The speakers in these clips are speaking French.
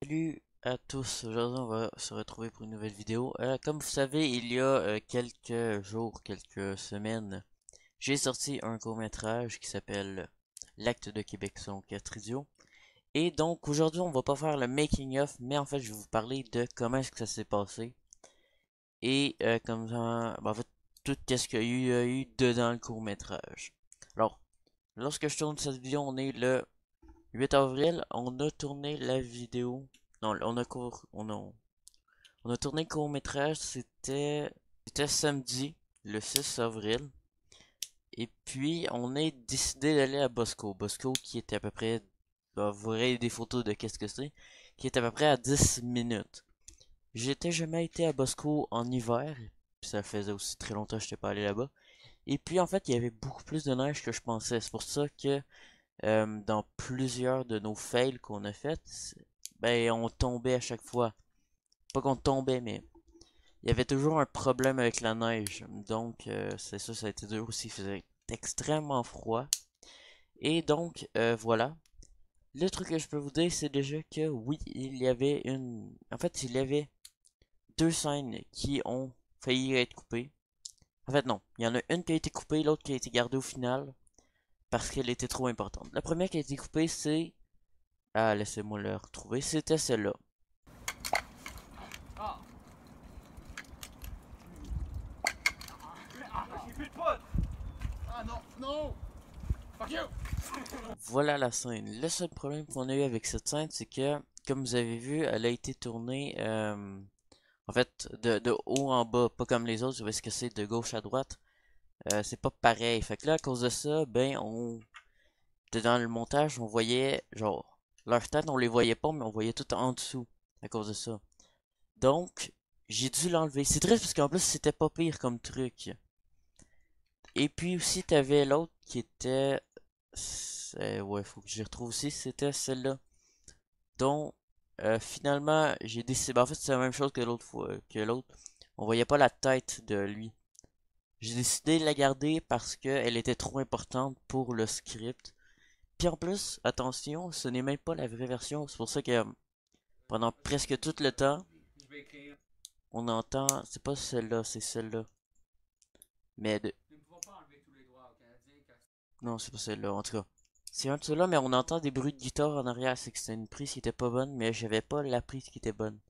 Salut à tous, aujourd'hui on va se retrouver pour une nouvelle vidéo. Comme vous savez, il y a quelques jours, quelques semaines, j'ai sorti un court-métrage qui s'appelle L'acte de Québec son 4 idiots. Et donc aujourd'hui on va pas faire le making of, mais en fait je vais vous parler de comment est-ce que ça s'est passé. Et comme ça, en fait, tout ce qu'il y a eu dedans le court-métrage. Alors, lorsque je tourne cette vidéo, on est le 8 avril, on a tourné la vidéo. Non, on a tourné le court-métrage, c'était samedi, le 6 avril. Et puis, on a décidé d'aller à Bosco. Bosco qui était à peu près, vous verrez des photos de qu'est-ce que c'est, qui est à peu près à 10 minutes. J'étais jamais été à Bosco en hiver, puis ça faisait aussi très longtemps que je n'étais pas allé là-bas. Et puis, en fait, il y avait beaucoup plus de neige que je pensais. C'est pour ça que dans plusieurs de nos fails qu'on a fait, ben on tombait à chaque fois. Pas qu'on tombait, mais il y avait toujours un problème avec la neige. Donc c'est ça, ça a été dur aussi. Il faisait extrêmement froid. Et donc voilà. Le truc que je peux vous dire, c'est déjà que oui, il y avait une. En fait, il y avait deux scènes qui ont failli être coupées. En fait, non. Il y en a une qui a été coupée, l'autre qui a été gardée au final. Parce qu'elle était trop importante. La première qui a été coupée, c'est... Ah, laissez-moi le retrouver. C'était celle-là. Ah. J'ai plus de potes. Ah non, non. Fuck you. Voilà la scène. Le seul problème qu'on a eu avec cette scène, c'est que, comme vous avez vu, elle a été tournée, en fait, de haut en bas. Pas comme les autres, parce que c'est de gauche à droite. C'est pas pareil. Fait que là, à cause de ça, ben, dans le montage, on voyait, genre, leurs stats, on les voyait pas, mais on voyait tout en dessous, à cause de ça. Donc, j'ai dû l'enlever. C'est triste parce qu'en plus, c'était pas pire comme truc. Et puis aussi, t'avais l'autre qui était... Ouais, faut que je retrouve aussi, c'était celle-là. Donc, finalement, j'ai décidé... Ben, en fait, c'est la même chose que l'autre fois, que l'autre. On voyait pas la tête de lui. J'ai décidé de la garder parce qu'elle était trop importante pour le script. Puis en plus, attention, ce n'est même pas la vraie version. C'est pour ça que pendant presque tout le temps, on entend... C'est pas celle-là, c'est celle-là. Mais de... Non, c'est pas celle-là, en tout cas. C'est un de ceux-là, mais on entend des bruits de guitare en arrière. C'est que c'était une prise qui était pas bonne, mais j'avais pas la prise qui était bonne.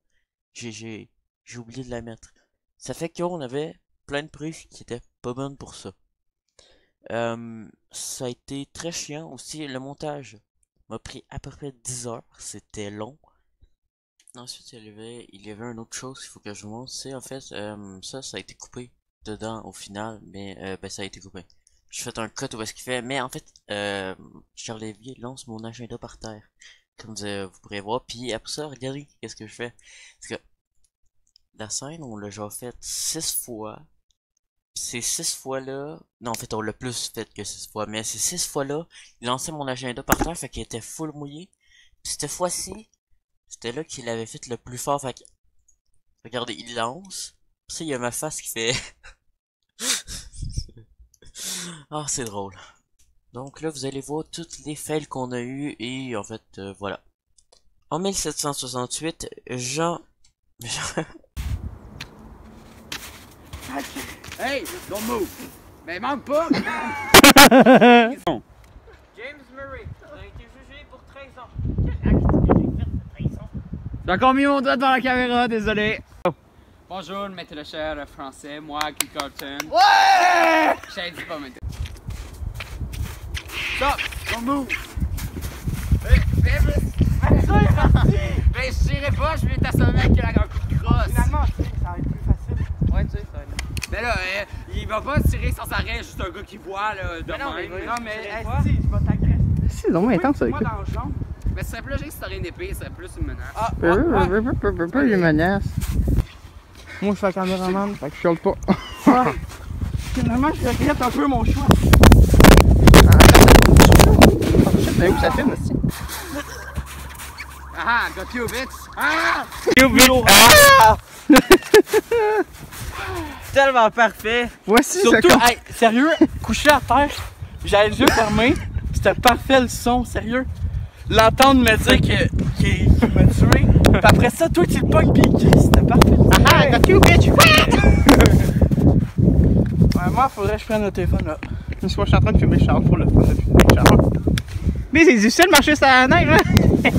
J'ai oublié de la mettre. Ça fait qu'on avait plein de prises qui étaient pas bonnes pour ça. Ça a été très chiant aussi. Le montage m'a pris à peu près 10 heures. C'était long. Ensuite, il y avait une autre chose qu'il faut que je vous montre. C'est en fait, ça a été coupé dedans au final, mais ben, ça a été coupé. Je fais un cut où est-ce qu'il fait, mais en fait, Charles Lévy lance mon agenda par terre, comme vous pourrez voir. Puis après ça, regardez qu'est-ce que je fais. Parce que la scène, on l'a déjà fait 6 fois. Ces 6 fois-là, non en fait on l'a plus fait que 6 fois, mais ces 6 fois-là, il lançait mon agenda par terre, fait qu'il était full mouillé. Puis cette fois-ci, c'était là qu'il avait fait le plus fort, fait que, regardez, il lance. Puis ça, il y a ma face qui fait... Ah, c'est drôle. Donc là, vous allez voir toutes les fails qu'on a eu et en fait, voilà. En 1768, Jean... Hey, don't move. Mais manque pas. James Murray, a été jugé pour 13 ans. Quel acte que j'ai fait de 13 ans? J'ai encore mis mon doigt devant la caméra, désolé. Bonjour, maître le cher français, moi, Guy Carlton. Ouais! J'ai dit pas maintenant. Stop! Don't move! Mais je tirerai pas, je vais t'assommer avec la crosse. Finalement, ça va être plus facile. Ouais, tu sais, ça va être... Mais là, il va pas tirer sans arrêt, juste un gars qui voit, là, de même. Non, mais si, je vais t'agresser. C'est donc intense, ça. Moi, dans le jambe. Mais ce serait plus logique si t'aurais une épée, ce serait plus une menace. Ah, Il menace. Moi, je suis un caméraman, fait que je chiale pas. Finalement, je regrette un peu mon choix. Mais où ça filme aussi? Ah, got you, bitch! Ah! Ah! Tellement parfait. Voici Surtout, ce hey, sérieux, couché à terre, j'avais les yeux fermés, c'était parfait le son, sérieux. L'entendre me dire qu'il m'a tué, Puis après ça, toi, tu le pognes, pis c'était parfait. Ah, got you, bitch! Ouais, moi, faudrait que je prenne le téléphone, là. Je suis en train de filmer Charles pour le fun de filmer Charles. Mais c'est difficile de marcher sur la neige, hein? Hey,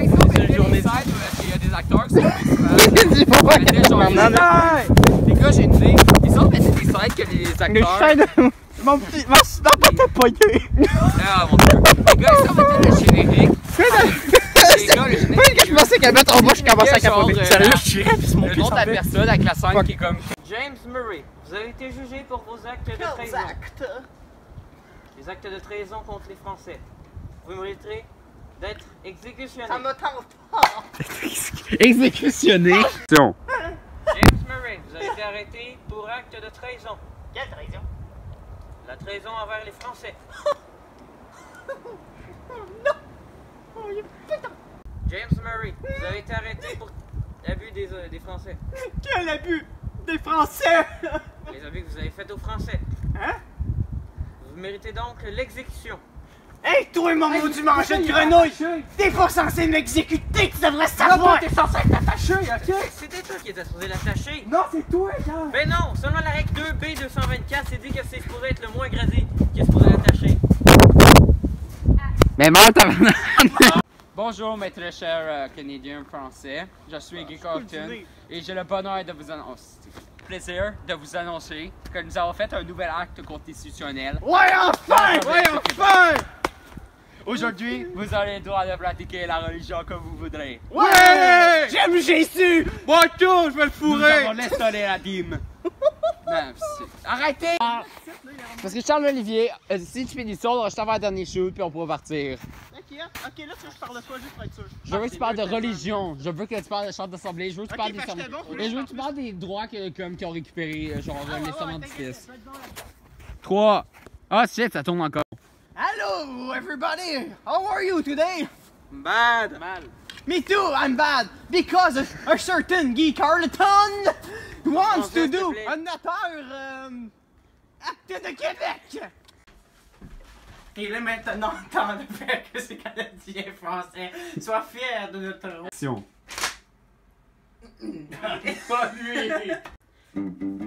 ça, c'est une journée de fête, il y a des acteurs qui sont les gars, j'ai une idée. Ils ont fait des sites que les acteurs. Mon petit, ma pas t'es pogné. Ah mon dieu. Les gars, ils ont fait le générique. Les gars, le générique. Je pensais qu'à mettre en bas, je commençais à capoter. Sérieux, je tirais, pis c'est mon Le pied nom de la personne avec la scène qui est comme. James Murray, vous avez été jugé pour vos actes de trahison. Les actes de trahison contre les Français. Vous mériterez d'être exécutionné. Ça me tente pas! Exécutionné! James Murray, vous avez été arrêté pour acte de trahison. Quelle trahison? La trahison envers les Français. Non! Oh, putain! James Murray, vous avez été arrêté pour abus des Français. Quel abus des Français! Les abus que vous avez faits aux Français. Hein? Vous méritez donc l'exécution. Hey, toi, mon maudit mangeur de grenouille! T'es pas censé m'exécuter, tu devrais savoir! T'es censé être attaché, ok? C'était toi qui étais supposé l'attacher. Non, c'est toi, gars! Ben non, selon la règle 2B224, c'est dit que c'est supposé être le moins gradé qui est supposé l'attacher. Mais mort, t'as. Bonjour, maître cher Canadien français. Je suis Guy Carlton et j'ai le bonheur de vous annoncer. Plaisir de vous annoncer que nous avons fait un nouvel acte constitutionnel. Ouais, enfin! Ouais, enfin! Aujourd'hui, vous aurez le droit de pratiquer la religion comme vous voudrez. Ouais! J'aime Jésus! Moi, tout, je vais le Nous fourrer! avons l'installé la dîme. Non, arrêtez! Parce que Charles-Olivier, si tu finis ça, on va juste avoir un dernier shoot puis on pourra partir. Ok, là, tu veux que je parle de toi juste pour être sûr. Je veux que tu parles de religion. Je veux que tu parles de charte d'assemblée. Je veux que tu parles des parce que bon, Et je veux que tu parles des droits qu'ils ont récupérés, genre les serments du fils. 3. Ah shit, ça tourne encore. Hello, everybody! How are you today? Bad! Me too, I'm bad! Because a certain Guy Carleton wants to do another acte de Québec! Et là maintenant, temps de faire que ces Canadiens français soient fiers de notre... Action. Pas lui!